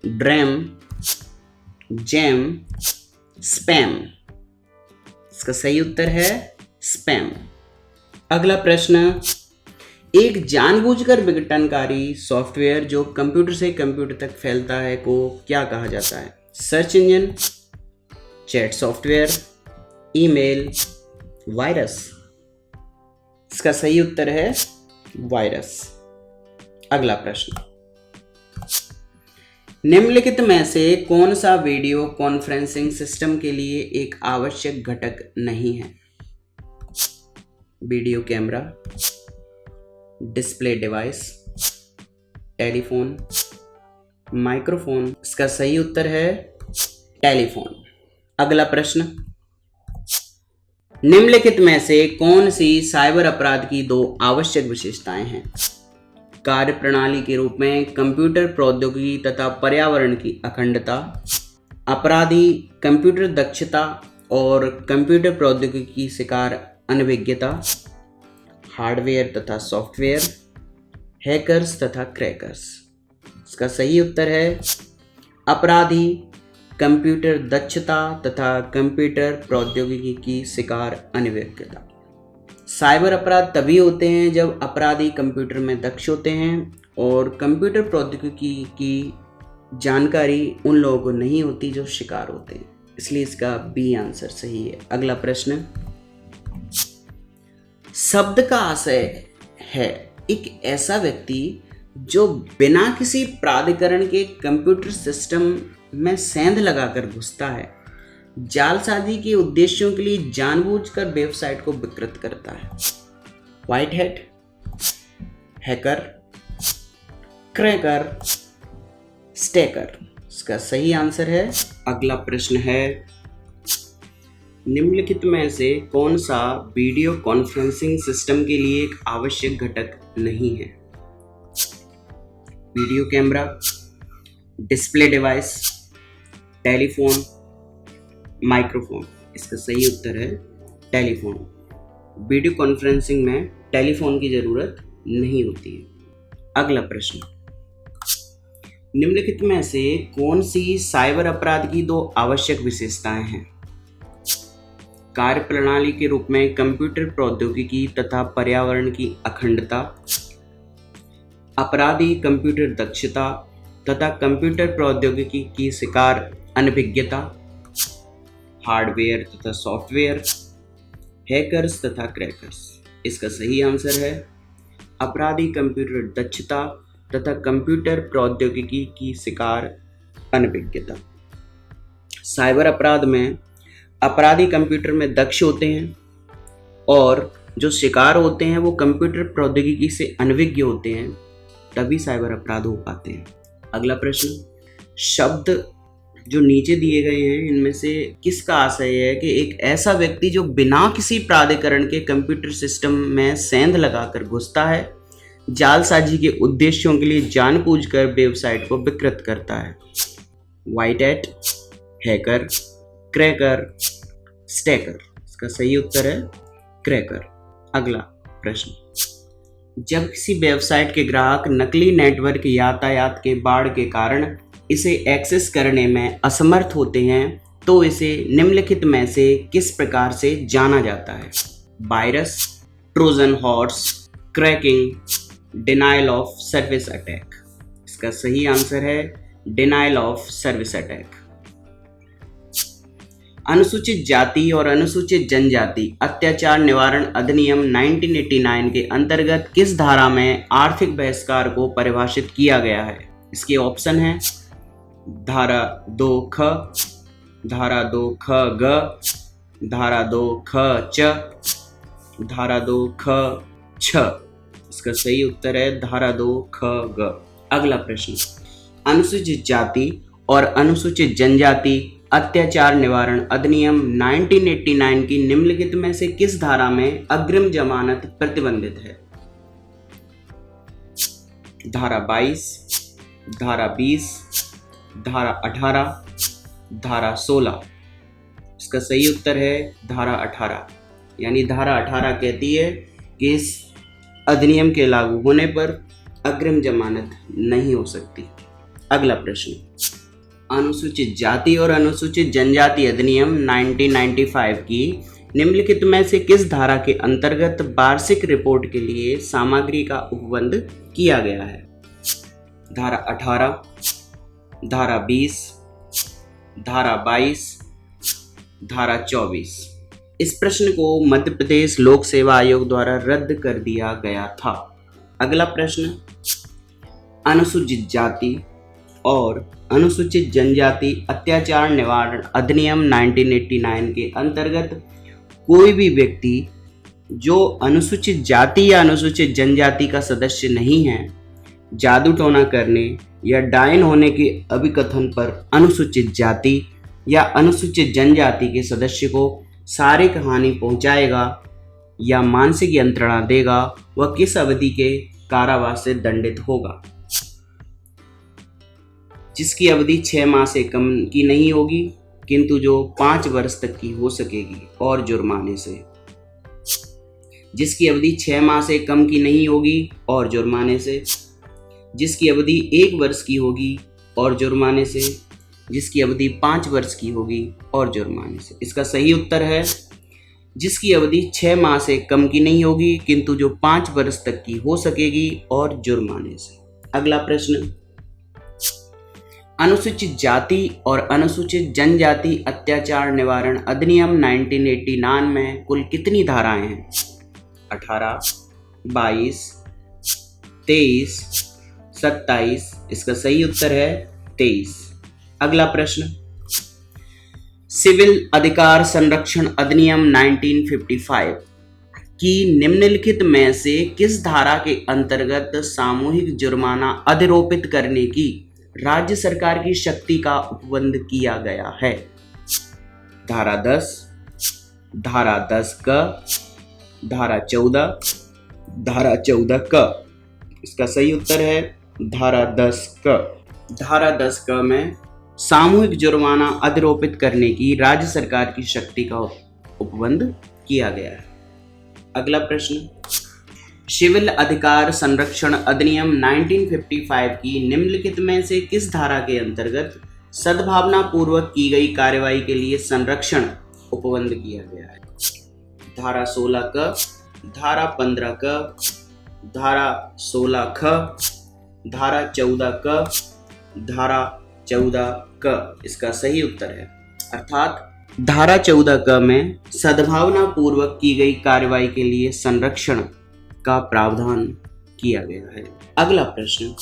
Speaker 1: dram, jam, spam. इसका सही उत्तर है स्पैम। अगला प्रश्न, एक जानबूझकर विघटनकारी सॉफ्टवेयर जो कंप्यूटर से कंप्यूटर तक फैलता है को क्या कहा जाता है? Search engine, chat software, email, virus. इसका सही उत्तर है वायरस। अगला प्रश्न, निम्नलिखित में से कौन सा वीडियो कॉन्फ्रेंसिंग सिस्टम के लिए एक आवश्यक घटक नहीं है? Video camera, display device, telephone, microphone. इसका सही उत्तर है टेलीफोन। अगला प्रश्न, निम्नलिखित में से कौन सी साइबर अपराध की दो आवश्यक विशेषताएं हैं? कार्यप्रणाली के रूप में कंप्यूटर प्रौद्योगिकी तथा पर्यावरण की अखंडता, अपराधी कंप्यूटर दक्षता और कंप्यूटर प्रौद्योगिकी की शिकार अनभिज्ञता, हार्डवेयर तथा सॉफ्टवेयर, हैकर्स तथा क्रैकर्स। इसका सही उत्तर है अपराधी कंप्यूटर दक्षता तथा कंप्यूटर प्रौद्योगिकी की शिकार अनभिज्ञता। साइबर अपराध तभी होते हैं जब अपराधी कंप्यूटर में दक्ष होते हैं और कंप्यूटर प्रौद्योगिकी की जानकारी उन लोगों को नहीं होती जो शिकार होते हैं, इसलिए इसका बी आंसर सही है। अगला प्रश्न, शब्द का आशय है एक ऐसा व्यक्ति जो बिना किसी प्राधिकरण के कंप्यूटर सिस्टम में सेंध लगाकर घुसता है, जालसाजी के उद्देश्यों के लिए जानबूझकर वेबसाइट को विकृत करता है। White hat, hacker, cracker, stacker. इसका सही आंसर है। अगला प्रश्न है, निम्नलिखित में से कौन सा वीडियो कॉन्फ्रेंसिंग सिस्टम के लिए एक आवश्यक घटक नहीं है? Video camera, display device, telephone, microphone. इसका सही उत्तर है टेलीफोन। वीडियो कॉन्फ्रेंसिंग में टेलीफोन की जरूरत नहीं होती है। अगला प्रश्न, निम्नलिखित में से कौन सी साइबर अपराध की दो आवश्यक विशेषताएं हैं? कार्यप्रणाली के रूप में कंप्यूटर प्रौद्योगिकी तथा पर्यावरण की अखंडता, अपराधी कंप्यूटर दक्षता तथा कंप्यूटर प्रौद्योगिकी की शिकार अनभिज्ञता, हार्डवेयर तथा सॉफ्टवेयर, हैकर्स तथा क्रैकर्स। इसका सही आंसर है अपराधी कंप्यूटर दक्षता तथा कंप्यूटर प्रौद्योगिकी की शिकार अनभिज्ञता। साइबर अपराध में अपराधी कंप्यूटर में दक्ष होते हैं और जो शिकार होते हैं वो कंप्यूटर प्रौद्योगिकी से अनभिज्ञ होते हैं, तभी साइबर अपराध हो पाते हैं। अगला प्रश्न, शब्द जो नीचे दिए गए हैं इनमें से किसका आशय है कि एक ऐसा व्यक्ति जो बिना किसी प्राधिकरण के कंप्यूटर सिस्टम में सेंध लगाकर घुसता है, जालसाजी के उद्देश्यों के लिए जानबूझकर वेबसाइट को विकृत करता है। White hat, hacker, cracker, stacker. इसका सही उत्तर है क्रैकर। अगला प्रश्न, जब किसी वेबसाइट के ग्राहक नकली नेटवर्क यातायात के बाढ़ के कारण इसे एक्सेस करने में असमर्थ होते हैं तो इसे निम्नलिखित में से किस प्रकार से जाना जाता है? Virus, Trojan horse, cracking, denial of service attack. इसका सही आंसर है डिनायल ऑफ सर्विस अटैक। अनुसूचित जाति और अनुसूचित जनजाति अत्याचार निवारण अधिनियम 1989 के अंतर्गत किस धारा में आर्थिक बहिष्कार को परिभाषित किया गया है? इसके ऑप्शन हैं धारा 2 ख, धारा 2 ख ग, धारा 2 ख च, धारा 2 ख छ। इसका सही उत्तर है धारा 2 ख ग। अगला प्रश्न, अनुसूचित जाति और अनुसूचित जनजाति अत्याचार निवारण अधिनियम 1989 की निम्नलिखित में से किस धारा में अग्रिम जमानत प्रतिबंधित है? धारा 22, धारा 20, धारा 18, धारा 16। इसका सही उत्तर है धारा 18। यानी धारा 18 कहती है कि इस अधिनियम के लागू होने पर अग्रिम जमानत नहीं हो सकती। अगला प्रश्न, अनुसूचित जाति और अनुसूचित जनजाति अधिनियम 1995 की निम्नलिखित में से किस धारा के अंतर्गत वार्षिक रिपोर्ट के लिए सामग्री का उपबंध किया गया है? धारा 18, धारा 20, धारा 22, धारा 24। इस प्रश्न को मध्य प्रदेश लोक सेवा आयोग द्वारा रद्द कर दिया गया था। अगला प्रश्न, अनुसूचित जाति और अनुसूचित जनजाति अत्याचार निवारण अधिनियम 1989 के अंतर्गत कोई भी व्यक्ति जो अनुसूचित जाति या अनुसूचित जनजाति का सदस्य नहीं है, जादू टोना करने या डायन होने के अभिकथन पर अनुसूचित जाति या अनुसूचित जनजाति के सदस्य को शारीरिक हानि पहुंचाएगा या मानसिक यंत्रणा देगा, वह किस अवधि के कारावास से दंडित होगा? जिसकी अवधि 6 माह से कम की नहीं होगी किंतु जो 5 वर्ष तक की हो सकेगी, और जुर्माने से। जिसकी अवधि 6 माह से कम की नहीं होगी और जुर्माने से। जिसकी अवधि 1 वर्ष की होगी और जुर्माने से। जिसकी अवधि 5 वर्ष की होगी और जुर्माने से। इसका सही उत्तर है जिसकी अवधि 6 माह से कम की नहीं होगी किंतु जो 5 वर्ष तक की हो सकेगी और जुर्माने से। अगला प्रश्न, अनुसूचित जाति और अनुसूचित जनजाति अत्याचार निवारण अधिनियम 1989 में कुल कितनी धाराएं हैं? 18, 22, 23, 27। इसका सही उत्तर है 23। अगला प्रश्न, सिविल अधिकार संरक्षण अधिनियम 1955 की निम्नलिखित में से किस धारा के अंतर्गत सामूहिक जुर्माना अधिरोपित करने की राज्य सरकार की शक्ति का उपबंध किया गया है? धारा 10, धारा 10 क, धारा 14, धारा 14 क। इसका सही उत्तर है धारा 10 क। धारा 10 क में सामूहिक जुर्माना अधिरोपित करने की राज्य सरकार की शक्ति का उपबंध किया गया है। अगला प्रश्न, सिविल अधिकार संरक्षण अधिनियम 1955 की निम्नलिखित में से किस धारा के अंतर्गत सद्भावना पूर्वक की गई कार्यवाही के लिए संरक्षण उपबंध किया गया है? धारा 16 क, धारा 15 क, धारा 16 ख, धारा 14 क, धारा 14 क। इसका सही उत्तर है अर्थात धारा 14 क में सद्भावना पूर्वक की गई कार्यवाही के लिए संरक्षण का प्रावधान किया गया है। अगला प्रश्न,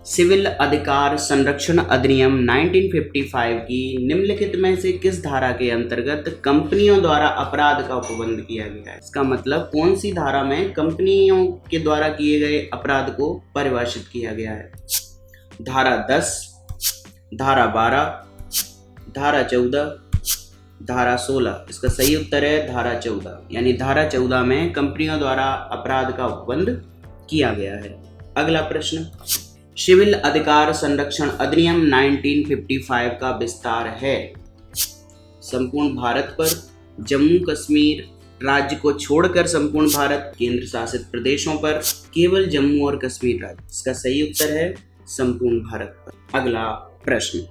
Speaker 1: सिविल अधिकार संरक्षण अधिनियम 1955 की निम्नलिखित में से किस धारा के अंतर्गत कंपनियों द्वारा अपराध का उपबंध किया गया है? इसका मतलब कौन सी धारा में कंपनियों के द्वारा किए गए अपराध को परिभाषित किया गया है? धारा 10, धारा 12, धारा 14, धारा 16। इसका सही उत्तर है धारा 14, यानी धारा 14 में कंपनियों द्वारा अपराध का उपबंध किया गया है। अगला प्रश्न, सिविल अधिकार संरक्षण अधिनियम 1955 का विस्तार है संपूर्ण भारत पर, जम्मू कश्मीर राज्य को छोड़कर संपूर्ण भारत, केंद्र शासित प्रदेशों पर, केवल जम्मू और कश्मीर राज्य। इसका सही उत्तर है संपूर्ण भारत पर। अगला प्रश्न,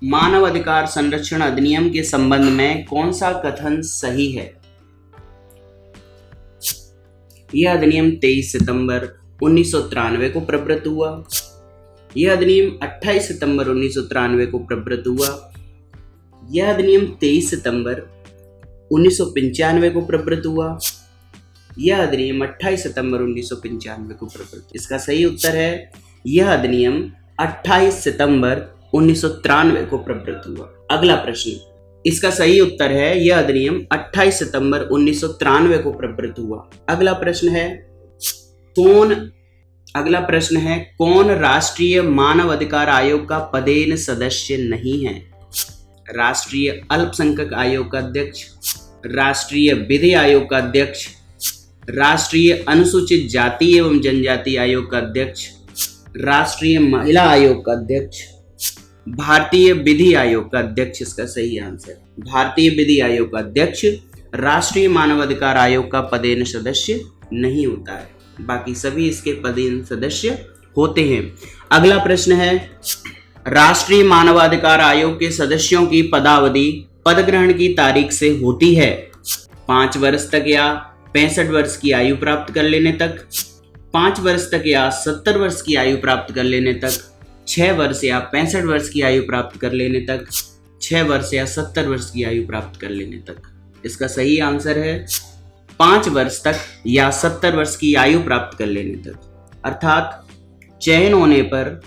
Speaker 1: मानव अधिकार संरक्षण अधिनियम के संबंध में कौन सा कथन सही है? यह अधिनियम 23 सितंबर 1993 को प्रवृत्त हुआ। यह अधिनियम 28 सितंबर 1993 को प्रवृत्त हुआ। यह अधिनियम 23 सितंबर 1995 को प्रवृत्त हुआ। यह अधिनियम 28 सितंबर 1995 को प्रवृत्त। इसका सही उत्तर है यह अधिनियम 28 सितंबर 1993 को प्रवृत्त हुआ। अगला प्रश्न, इसका सही उत्तर है यह अधिनियम 28 सितंबर 1993 को प्रवृत्त हुआ। अगला प्रश्न है कौन राष्ट्रीय मानव अधिकार आयोग का पदेन सदस्य नहीं है? राष्ट्रीय अल्पसंख्यक आयोग का अध्यक्ष, राष्ट्रीय विधि आयोग का अध्यक्ष, राष्ट्रीय अनुसूचित जाति एवं जनजाति आयोग का अध्यक्ष, राष्ट्रीय महिला आयोग का अध्यक्ष, भारतीय विधि आयोग का अध्यक्ष। इसका सही आंसर भारतीय विधि आयोग का अध्यक्ष राष्ट्रीय मानवाधिकार आयोग का पदेन सदस्य नहीं होता है, बाकी सभी इसके पदेन सदस्य होते हैं। अगला प्रश्न है, राष्ट्रीय मानवाधिकार आयोग के सदस्यों की पदावधि पदग्रहण की तारीख से होती है 5 वर्ष तक या 65 वर्ष की आयु प्राप्त कर लेने तक, 5 वर्ष तक या 70 वर्ष की आयु प्राप्त कर लेने तक, 6 वर्ष या 65 वर्ष की आयु प्राप्त कर लेने तक, 6 वर्ष या 70 वर्ष की आयु प्राप्त कर लेने तक। इसका सही आंसर है 5 वर्ष तक या 70 वर्ष की आयु प्राप्त कर लेने तक, अर्थात चयन होने पर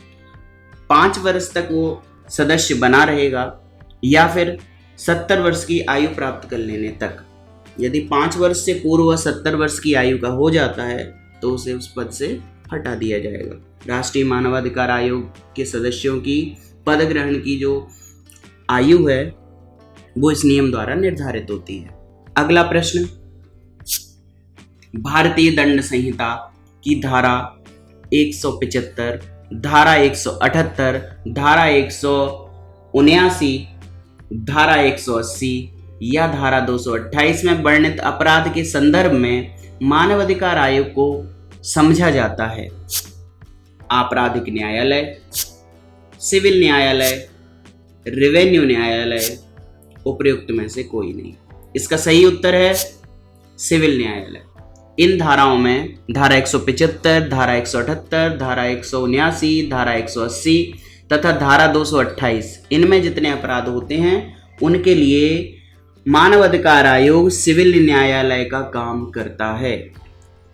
Speaker 1: 5 वर्ष तक वो सदस्य बना रहेगा या फिर 70 वर्ष की आयु प्राप्त कर लेने तक। यदि 5 वर्ष से पूर्व वह 70 वर्ष की आयु का हो जाता है तो उसे उस पद से हटा दिया जाएगा। राष्ट्रीय मानवाधिकार आयोग के सदस्यों की पद ग्रहण की जो आयु है वो इस नियम द्वारा निर्धारित होती है। अगला प्रश्न, भारतीय दंड संहिता की धारा 175, धारा 178, धारा 179, धारा 180 या धारा 228 में वर्णित अपराध के संदर्भ में मानवाधिकार आयोग को समझा जाता है? आपराधिक न्यायालय, सिविल न्यायालय, रेवेन्यू न्यायालय, उपयुक्त में से कोई नहीं। इसका सही उत्तर है सिविल न्यायालय। इन धाराओं में धारा 175, धारा 178, धारा 179, धारा 180 तथा धारा 228, इनमें जितने अपराध होते हैं उनके लिए मानवाधिकार आयोग सिविल न्यायालय का काम करता है।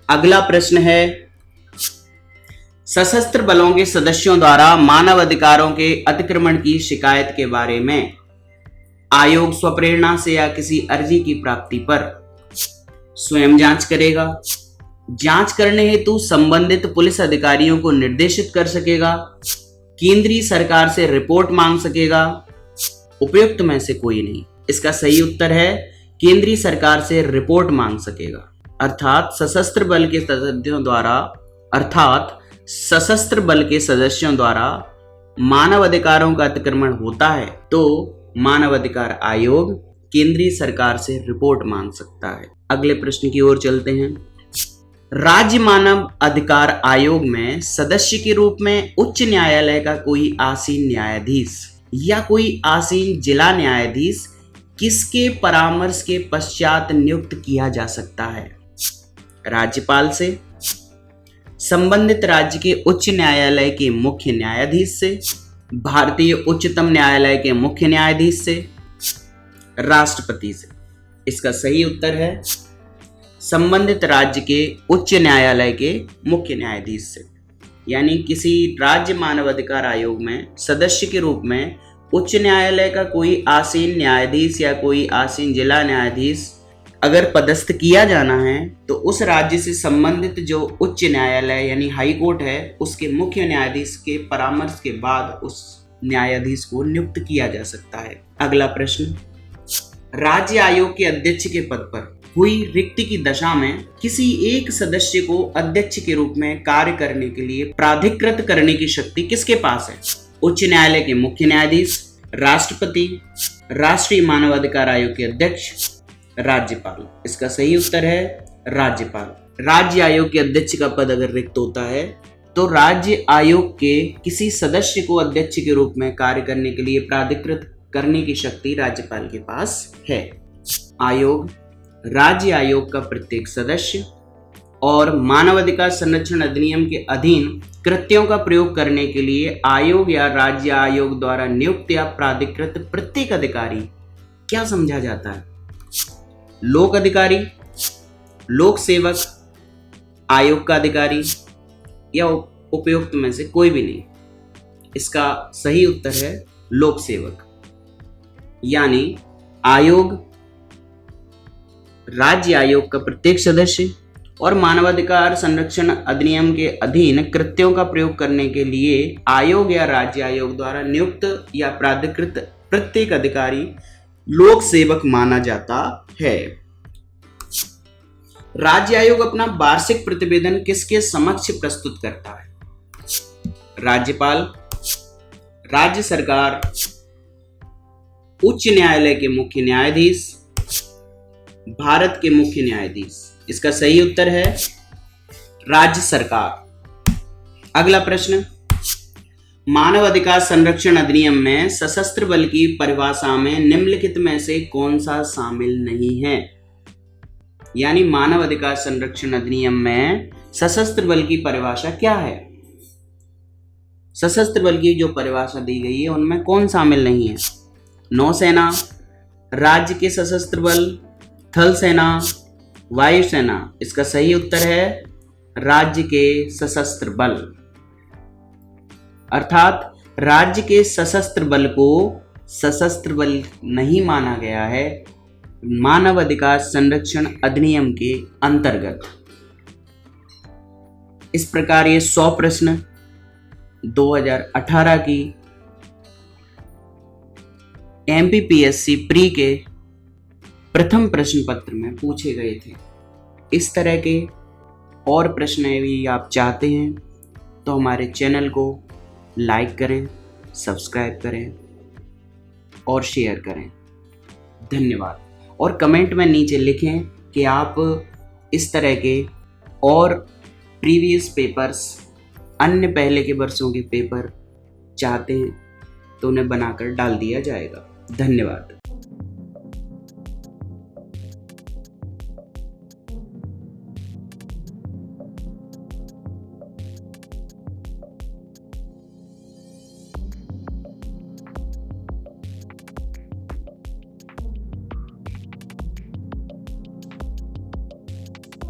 Speaker 1: अगला प्रश्न है, सशस्त्र बलों के सदस्यों द्वारा मानवाधिकारों के अतिक्रमण की शिकायत के बारे में आयोग स्वप्रेरणा से या किसी अर्जी की प्राप्ति पर स्वयं जांच करेगा, जांच करने हेतु संबंधित पुलिस अधिकारियों को निर्देशित कर सकेगा, केंद्रीय सरकार से रिपोर्ट मांग सकेगा, उपयुक्त में से कोई नहीं। इसका सही उत्तर है केंद्रीय सरकार से रिपोर्ट मांग सकेगा। अर्थात सशस्त्र बल के सदस्यों द्वारा मानव अधिकारों का अतिक्रमण होता है तो मानव अधिकार आयोग केंद्रीय सरकार से रिपोर्ट मांग सकता है। अगले प्रश्न की ओर चलते हैं। राज्य मानव अधिकार आयोग में सदस्य के रूप में उच्च न्यायालय का कोई आसीन न्यायाधीश या कोई आसीन जिला न्यायाधीश किसके परामर्श के पश्चात नियुक्त किया जा सकता है? राज्यपाल से, संबंधित राज्य के उच्च न्यायालय के मुख्य न्यायाधीश से, भारतीय उच्चतम न्यायालय के मुख्य न्यायाधीश से, राष्ट्रपति से। इसका सही उत्तर है संबंधित राज्य के उच्च न्यायालय के मुख्य न्यायाधीश से। यानी किसी राज्य मानवाधिकार आयोग में सदस्य के रूप में उच्च न्यायालय का कोई आसीन न्यायाधीश या कोई आसीन जिला न्यायाधीश अगर पदस्थ किया जाना है तो उस राज्य से संबंधित जो उच्च न्यायालय यानी हाई कोर्ट है उसके मुख्य न्यायाधीश के परामर्श के बाद उस न्यायाधीश को नियुक्त किया जा सकता है। अगला प्रश्न, राज्य आयोग के अध्यक्ष के पद पर हुई रिक्ति की दशा में किसी एक सदस्य को अध्यक्ष के रूप में कार्य करने के लिए प्राधिकृत करने की शक्ति किसके पास है? उच्च न्यायालय के मुख्य न्यायाधीश, राष्ट्रपति, राष्ट्रीय मानवाधिकार आयोग के अध्यक्ष, राज्यपाल। इसका सही उत्तर है राज्यपाल। राज्य आयोग के अध्यक्ष का पद अगर रिक्त होता है तो राज्य आयोग के किसी सदस्य को अध्यक्ष के रूप में कार्य करने के लिए प्राधिकृत करने की शक्ति राज्यपाल के पास है। आयोग, राज्य आयोग का प्रत्येक सदस्य और मानवाधिकार संरक्षण अधिनियम के अधीन कृत्यों का प्रयोग करने के लिए आयोग या राज्य आयोग द्वारा नियुक्त या प्राधिकृत प्रत्येक अधिकारी क्या समझा जाता है? लोक अधिकारी, लोक सेवक, आयोग का अधिकारी या उपयुक्त में से कोई भी नहीं। इसका सही उत्तर है लोक सेवक। यानी आयोग, राज्य आयोग का प्रत्येक सदस्य और मानवाधिकार संरक्षण अधिनियम के अधीन कृत्यों का प्रयोग करने के लिए आयोग या राज्य आयोग द्वारा नियुक्त या प्राधिकृत प्रत्येक अधिकारी लोक सेवक माना जाता है। राज्य आयोग अपना वार्षिक प्रतिवेदन किसके समक्ष प्रस्तुत करता है? राज्यपाल, राज्य सरकार, उच्च न्यायालय के मुख्य न्यायाधीश, भारत के मुख्य न्यायाधीश। इसका सही उत्तर है राज्य सरकार। अगला प्रश्न, मानव अधिकार संरक्षण अधिनियम में सशस्त्र बल की परिभाषा में निम्नलिखित में से कौन सा शामिल नहीं है? यानी मानव अधिकार संरक्षण अधिनियम में सशस्त्र बल की परिभाषा क्या है? सशस्त्र बल की जो परिभाषा दी गई है उनमें कौन शामिल नहीं है? नौसेना, राज्य के सशस्त्र बल, थल सेना, वायुसेना। इसका सही उत्तर है राज्य के सशस्त्र बल। अर्थात राज्य के सशस्त्र बल को सशस्त्र बल नहीं माना गया है मानव अधिकार संरक्षण अधिनियम के अंतर्गत। इस प्रकार ये 100 प्रश्न 2018 की MPPSC प्री के प्रथम प्रश्न पत्र में पूछे गए थे। इस तरह के और प्रश्न यदि आप चाहते हैं तो हमारे चैनल को लाइक करें, सब्सक्राइब करें और शेयर करें। धन्यवाद। और कमेंट में नीचे लिखें कि आप इस तरह के और प्रीवियस पेपर्स, अन्य पहले के वर्षों के पेपर चाहते हैं तो उन्हें बनाकर डाल दिया जाएगा। धन्यवाद।